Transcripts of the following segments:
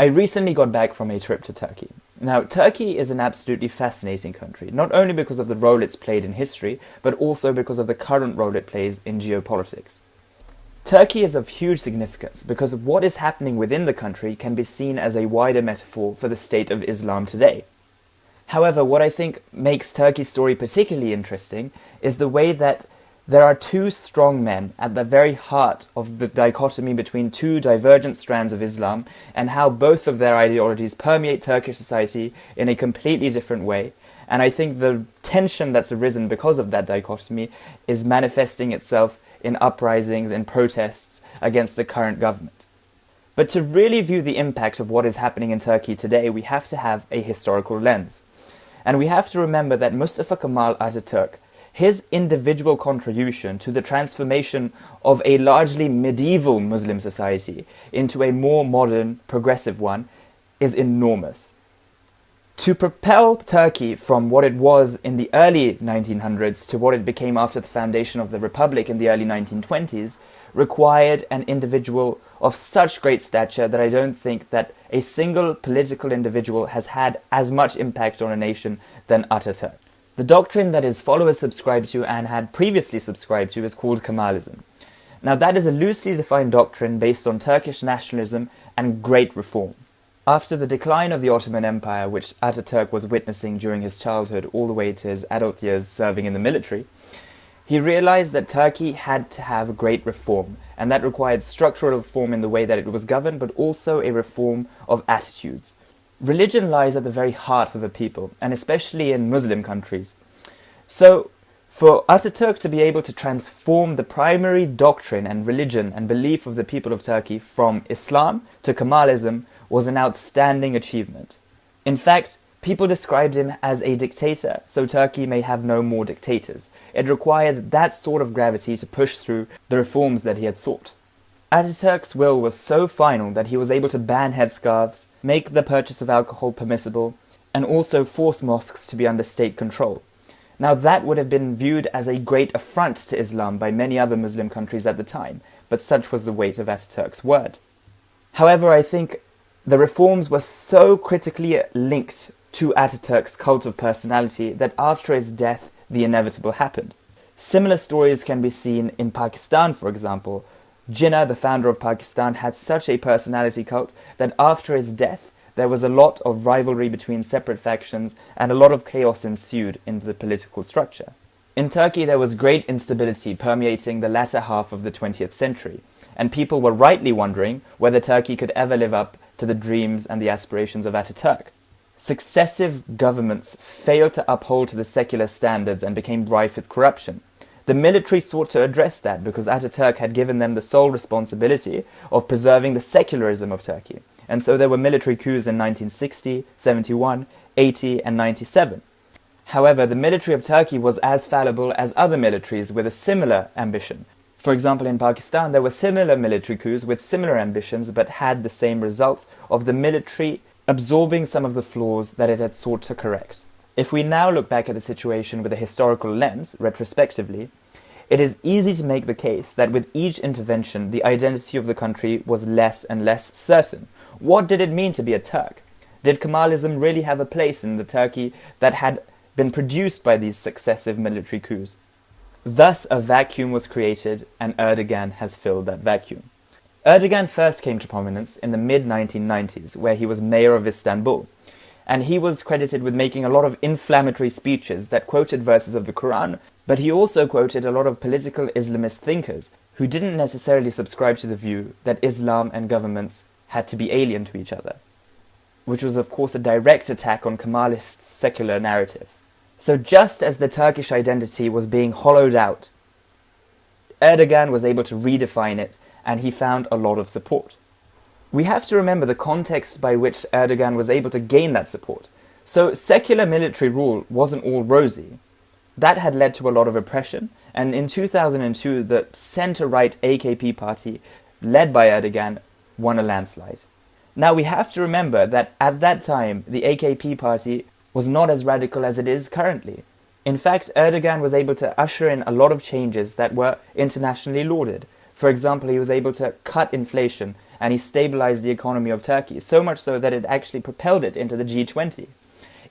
I recently got back from a trip to Turkey. Now, Turkey is an absolutely fascinating country, not only because of the role it's played in history, but also because of the current role it plays in geopolitics. Turkey is of huge significance because what is happening within the country can be seen as a wider metaphor for the state of Islam today. However, what I think makes Turkey's story particularly interesting is the way that there are two strong men at the very heart of the dichotomy between two divergent strands of Islam, and how both of their ideologies permeate Turkish society in a completely different way. And I think the tension that's arisen because of that dichotomy is manifesting itself in uprisings and protests against the current government. But to really view the impact of what is happening in Turkey today, we have to have a historical lens. And we have to remember that Mustafa Kemal Ataturk, his individual contribution to the transformation of a largely medieval Muslim society into a more modern, progressive one is enormous. To propel Turkey from what it was in the early 1900s to what it became after the foundation of the Republic in the early 1920s required an individual of such great stature that I don't think that a single political individual has had as much impact on a nation than Ataturk. The doctrine that his followers subscribe to and had previously subscribed to is called Kemalism. Now, that is a loosely defined doctrine based on Turkish nationalism and great reform. After the decline of the Ottoman Empire, which Ataturk was witnessing during his childhood all the way to his adult years serving in the military, he realized that Turkey had to have great reform, and that required structural reform in the way that it was governed, but also a reform of attitudes. Religion lies at the very heart of a people, and especially in Muslim countries. So, for Ataturk to be able to transform the primary doctrine and religion and belief of the people of Turkey from Islam to Kemalism was an outstanding achievement. In fact, people described him as a dictator, so Turkey may have no more dictators. It required that sort of gravity to push through the reforms that he had sought. Ataturk's will was so final that he was able to ban headscarves, make the purchase of alcohol permissible, and also force mosques to be under state control. Now, that would have been viewed as a great affront to Islam by many other Muslim countries at the time, but such was the weight of Ataturk's word. However, I think the reforms were so critically linked to Ataturk's cult of personality that after his death, the inevitable happened. Similar stories can be seen in Pakistan, for example. Jinnah, the founder of Pakistan, had such a personality cult that after his death, there was a lot of rivalry between separate factions and a lot of chaos ensued in the political structure. In Turkey, there was great instability permeating the latter half of the 20th century, and people were rightly wondering whether Turkey could ever live up to the dreams and the aspirations of Ataturk. Successive governments failed to uphold to the secular standards and became rife with corruption. The military sought to address that because Ataturk had given them the sole responsibility of preserving the secularism of Turkey. And so there were military coups in 1960, 71, 80 and 97. However, the military of Turkey was as fallible as other militaries with a similar ambition. For example, in Pakistan, there were similar military coups with similar ambitions but had the same result of the military absorbing some of the flaws that it had sought to correct. If we now look back at the situation with a historical lens, retrospectively, it is easy to make the case that with each intervention, the identity of the country was less and less certain. What did it mean to be a Turk? Did Kemalism really have a place in the Turkey that had been produced by these successive military coups? Thus, a vacuum was created, and Erdogan has filled that vacuum. Erdogan first came to prominence in the mid-1990s, where he was mayor of Istanbul. And he was credited with making a lot of inflammatory speeches that quoted verses of the Quran, but he also quoted a lot of political Islamist thinkers who didn't necessarily subscribe to the view that Islam and governments had to be alien to each other, which was of course a direct attack on Kemalist secular narrative. So just as the Turkish identity was being hollowed out, Erdogan was able to redefine it, and he found a lot of support. We have to remember the context by which Erdogan was able to gain that support. So secular military rule wasn't all rosy. That had led to a lot of oppression, and in 2002 the centre-right AKP party, led by Erdogan, won a landslide. Now we have to remember that at that time the AKP party was not as radical as it is currently. In fact, Erdogan was able to usher in a lot of changes that were internationally lauded. For example, he was able to cut inflation and he stabilized the economy of Turkey, so much so that it actually propelled it into the G20.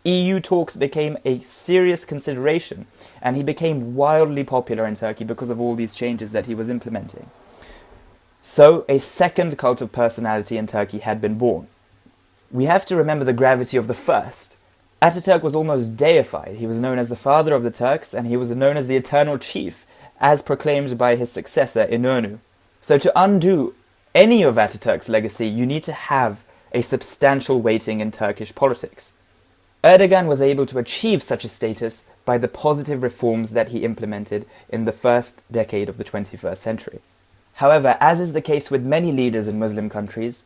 EU talks became a serious consideration, and he became wildly popular in Turkey because of all these changes that he was implementing. So, a second cult of personality in Turkey had been born. We have to remember the gravity of the first. Ataturk was almost deified. He was known as the father of the Turks, and he was known as the eternal chief, as proclaimed by his successor, İnönü. So to undo any of Ataturk's legacy, you need to have a substantial weighting in Turkish politics. Erdogan was able to achieve such a status by the positive reforms that he implemented in the first decade of the 21st century. However, as is the case with many leaders in Muslim countries,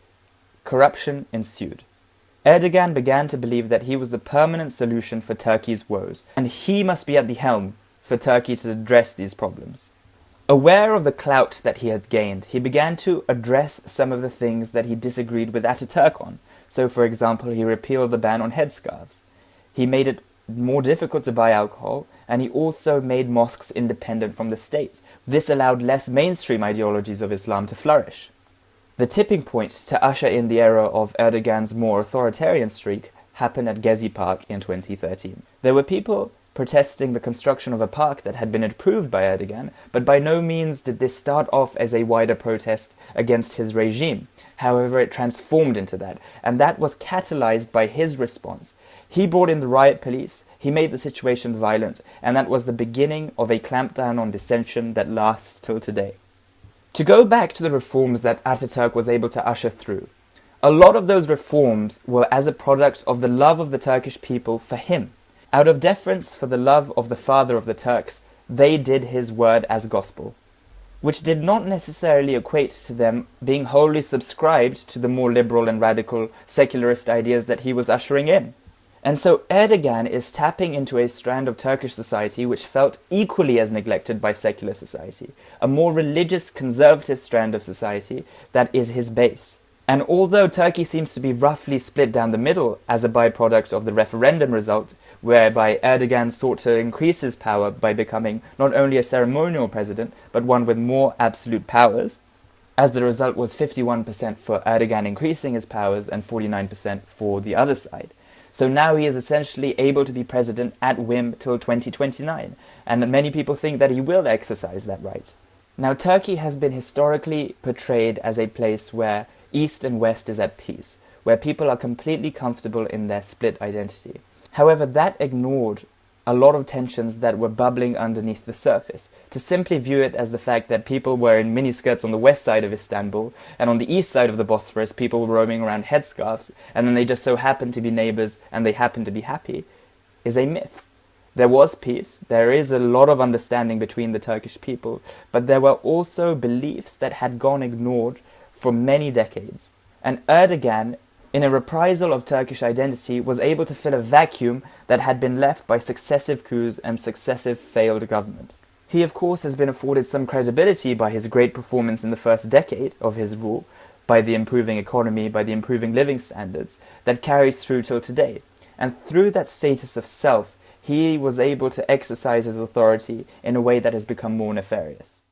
corruption ensued. Erdogan began to believe that he was the permanent solution for Turkey's woes, and he must be at the helm for Turkey to address these problems. Aware of the clout that he had gained, he began to address some of the things that he disagreed with Ataturk on. So, for example, he repealed the ban on headscarves. He made it more difficult to buy alcohol, and he also made mosques independent from the state. This allowed less mainstream ideologies of Islam to flourish. The tipping point to usher in the era of Erdogan's more authoritarian streak happened at Gezi Park in 2013. There were people protesting the construction of a park that had been approved by Erdogan, but by no means did this start off as a wider protest against his regime. However, it transformed into that, and that was catalyzed by his response. He brought in the riot police, he made the situation violent, and that was the beginning of a clampdown on dissension that lasts till today. To go back to the reforms that Ataturk was able to usher through, a lot of those reforms were as a product of the love of the Turkish people for him. Out of deference for the love of the father of the Turks, they did his word as gospel, which did not necessarily equate to them being wholly subscribed to the more liberal and radical secularist ideas that he was ushering in. And so Erdogan is tapping into a strand of Turkish society which felt equally as neglected by secular society, a more religious, conservative strand of society that is his base. And although Turkey seems to be roughly split down the middle as a byproduct of the referendum result, whereby Erdogan sought to increase his power by becoming not only a ceremonial president, but one with more absolute powers, as the result was 51% for Erdogan increasing his powers and 49% for the other side. So now he is essentially able to be president at whim till 2029, and many people think that he will exercise that right. Now, Turkey has been historically portrayed as a place where East and West is at peace, where people are completely comfortable in their split identity. However, that ignored a lot of tensions that were bubbling underneath the surface, to simply view it as the fact that people were in miniskirts on the west side of Istanbul, and on the east side of the Bosphorus people were roaming around headscarves, and then they just so happened to be neighbours and they happened to be happy, is a myth. There was peace, there is a lot of understanding between the Turkish people, but there were also beliefs that had gone ignored for many decades. And Erdogan, in a reprisal of Turkish identity, was able to fill a vacuum that had been left by successive coups and successive failed governments. He, of course, has been afforded some credibility by his great performance in the first decade of his rule, by the improving economy, by the improving living standards, that carries through till today. And through that status of self, he was able to exercise his authority in a way that has become more nefarious.